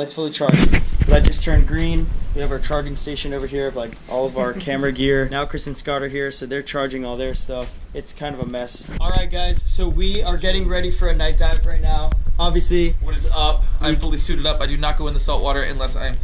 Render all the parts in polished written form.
Light's fully charged. Light just turned green. We have our charging station over here of like all of our camera gear. Now Chris and Scott are here, so they're charging all their stuff. It's kind of a mess. All right, guys, so we are getting ready for a night dive right now. Obviously, what is up? I'm fully suited up. I do not go in the saltwater unless I'm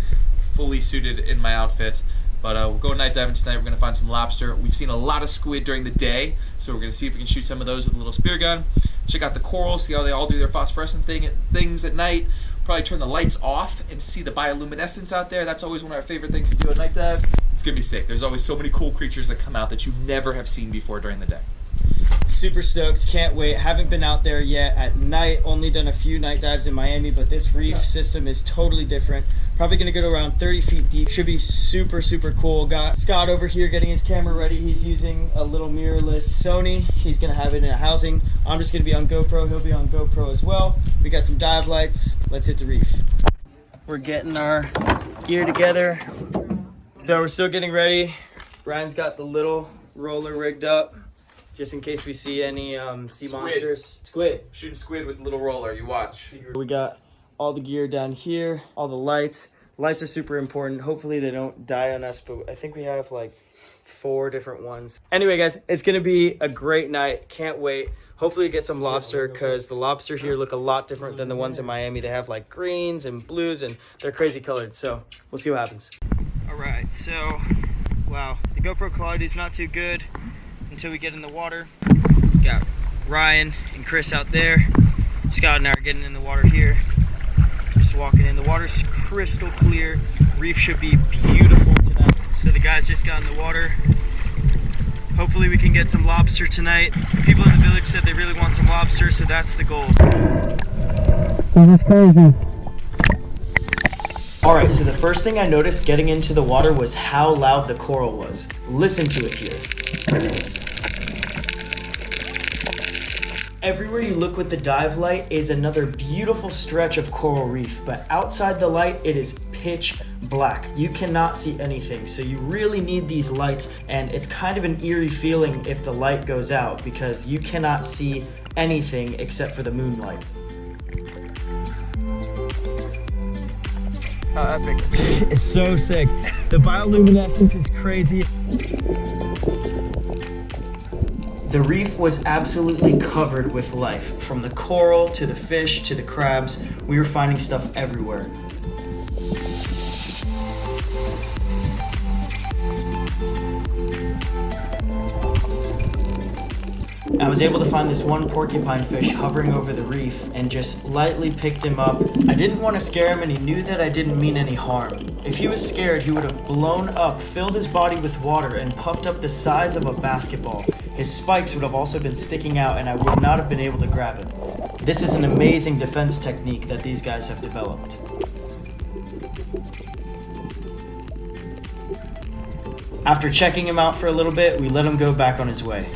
fully suited in my outfit. But we'll go night diving tonight. We're going to find some lobster. We've seen a lot of squid during the day, so we're going to see if we can shoot some of those with a little spear gun. Check out the corals, see how they all do their phosphorescent things at night. Probably turn the lights off and see the bioluminescence out there. That's always one of our favorite things to do at night dives. It's going to be sick. There's always so many cool creatures that come out that you never have seen before during the day. Super stoked, can't wait. Haven't been out there yet at night, only done a few night dives in Miami, but this reef system is totally different. Probably gonna go to around 30 feet deep. Should be super, super cool. Got Scott over here getting his camera ready. He's using a little mirrorless Sony. He's gonna have it in a housing. I'm just gonna be on GoPro, he'll be on GoPro as well. We got some dive lights. Let's hit the reef. We're getting our gear together. So we're still getting ready. Brian's got the little roller rigged up, just in case we see any sea monsters. Squid. Shooting squid with a little roller, you watch. We got all the gear down here, all the lights. Lights are super important. Hopefully they don't die on us, but I think we have like 4 different ones. Anyway, guys, it's gonna be a great night. Can't wait. Hopefully we get some lobster, because the lobster here look a lot different than the ones in Miami. They have like greens and blues and they're crazy colored. So we'll see what happens. All right, so, wow. The GoPro quality is not too good until we get in the water. Got Ryan and Chris out there. Scott and I are getting in the water here. Just walking in. The water's crystal clear. Reef should be beautiful tonight. So the guys just got in the water. Hopefully we can get some lobster tonight. People in the village said they really want some lobster, so that's the goal. This is crazy. All right, so the first thing I noticed getting into the water was how loud the coral was. Listen to it here. Everywhere you look with the dive light is another beautiful stretch of coral reef, but outside the light, it is pitch black. You cannot see anything, so you really need these lights, and it's kind of an eerie feeling if the light goes out because you cannot see anything except for the moonlight. How epic. It's so sick. The bioluminescence is crazy. The reef was absolutely covered with life. From the coral to the fish to the crabs, we were finding stuff everywhere. I was able to find this one porcupine fish hovering over the reef and just lightly picked him up. I didn't want to scare him, and he knew that I didn't mean any harm. If he was scared, he would have blown up, filled his body with water, and puffed up the size of a basketball. His spikes would have also been sticking out, and I would not have been able to grab him. This is an amazing defense technique that these guys have developed. After checking him out for a little bit, we let him go back on his way.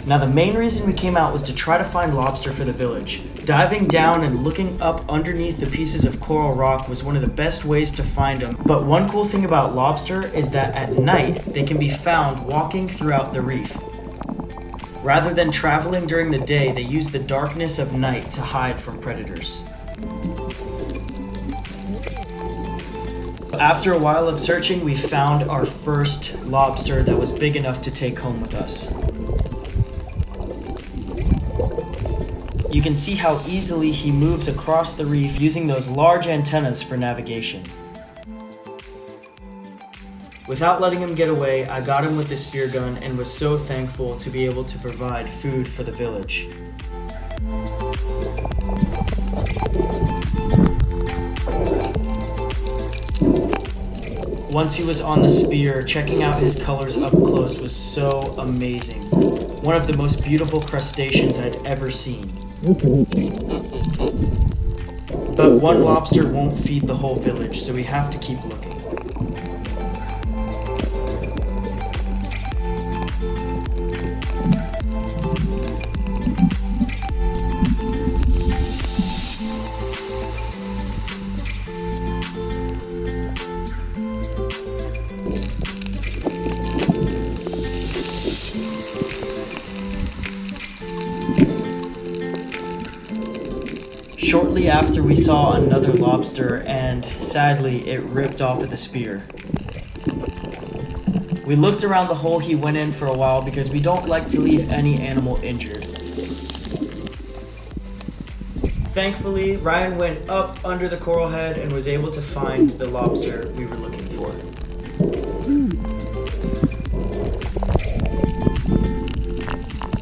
Now the main reason we came out was to try to find lobster for the village. Diving down and looking up underneath the pieces of coral rock was one of the best ways to find them. But one cool thing about lobster is that at night they can be found walking throughout the reef. Rather than traveling during the day, they use the darkness of night to hide from predators. After a while of searching, we found our first lobster that was big enough to take home with us. You can see how easily he moves across the reef using those large antennas for navigation. Without letting him get away, I got him with the spear gun and was so thankful to be able to provide food for the village. Once he was on the spear, checking out his colors up close was so amazing. One of the most beautiful crustaceans I'd ever seen. But one lobster won't feed the whole village, so we have to keep looking. Shortly after, we saw another lobster, and sadly, it ripped off of the spear. We looked around the hole he went in for a while because we don't like to leave any animal injured. Thankfully, Ryan went up under the coral head and was able to find the lobster we were looking for.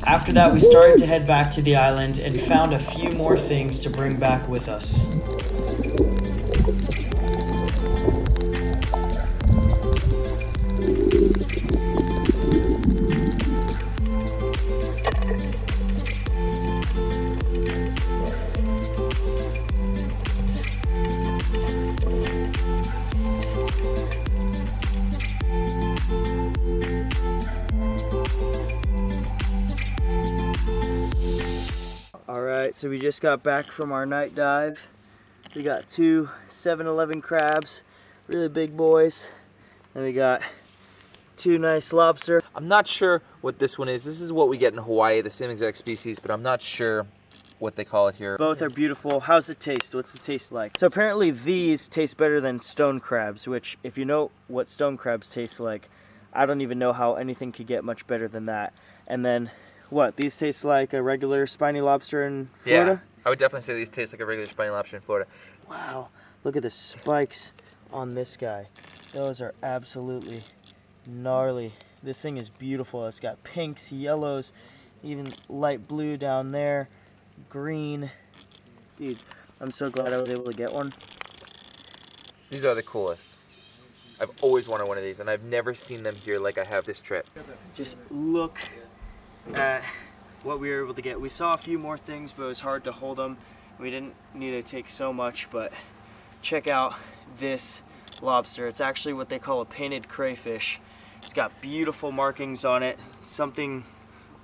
After that, we started to head back to the island and found a few more things to bring back with us. Alright, so we just got back from our night dive. We got 2 7-Eleven crabs, really big boys. And we got 2 nice lobster. I'm not sure what this one is. This is what we get in Hawaii, the same exact species, but I'm not sure what they call it here. Both are beautiful. How's it taste? What's the taste like? So apparently these taste better than stone crabs, which if you know what stone crabs taste like, I don't even know how anything could get much better than that. And then what? These taste like a regular spiny lobster in Florida? Yeah, I would definitely say these taste like a regular spiny lobster in Florida. Wow, look at the spikes on this guy. Those are absolutely gnarly. This thing is beautiful. It's got pinks, yellows, even light blue down there, green. Dude, I'm so glad I was able to get one. These are the coolest. I've always wanted one of these, and I've never seen them here like I have this trip. Just look at what we were able to get. We saw a few more things, but it was hard to hold them. We didn't need to take so much, but check out this lobster. It's actually what they call a painted crayfish. It's got beautiful markings on it.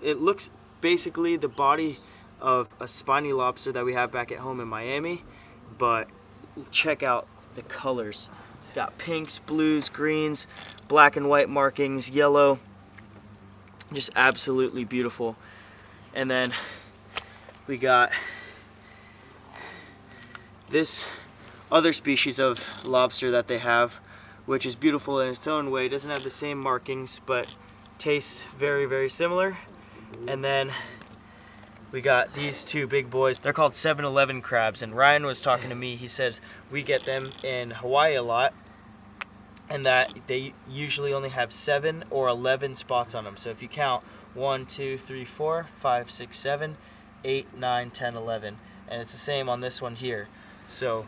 It looks basically the body of a spiny lobster that we have back at home in Miami, but check out the colors. It's got pinks, blues, greens, black and white markings, yellow. Just absolutely beautiful. And then we got this other species of lobster that they have, which is beautiful in its own way. It doesn't have the same markings, but tastes very, very similar. And then we got these 2 big boys. They're called 7-Eleven crabs, and Ryan was talking to me. He says we get them in Hawaii a lot, and that they usually only have 7 or 11 spots on them. So if you count 1, 2, 3, 4, 5, 6, 7, 8, 9, 10, 11. And it's the same on this one here. So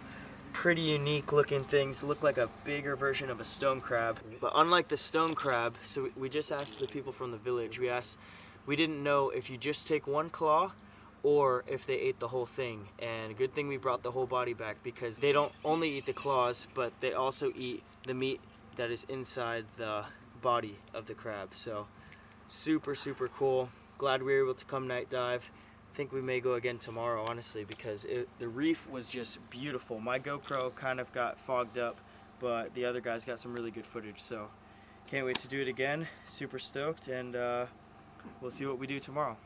pretty unique looking things. Look like a bigger version of a stone crab. But unlike the stone crab, so we just asked the people from the village, we didn't know if you just take one claw or if they ate the whole thing. And good thing we brought the whole body back, because they don't only eat the claws, but they also eat the meat that is inside the body of the crab. So super, super cool. Glad we were able to come night dive. I think we may go again tomorrow, honestly, because the reef was just beautiful. My GoPro kind of got fogged up, but the other guys got some really good footage. So can't wait to do it again. Super stoked, and we'll see what we do tomorrow.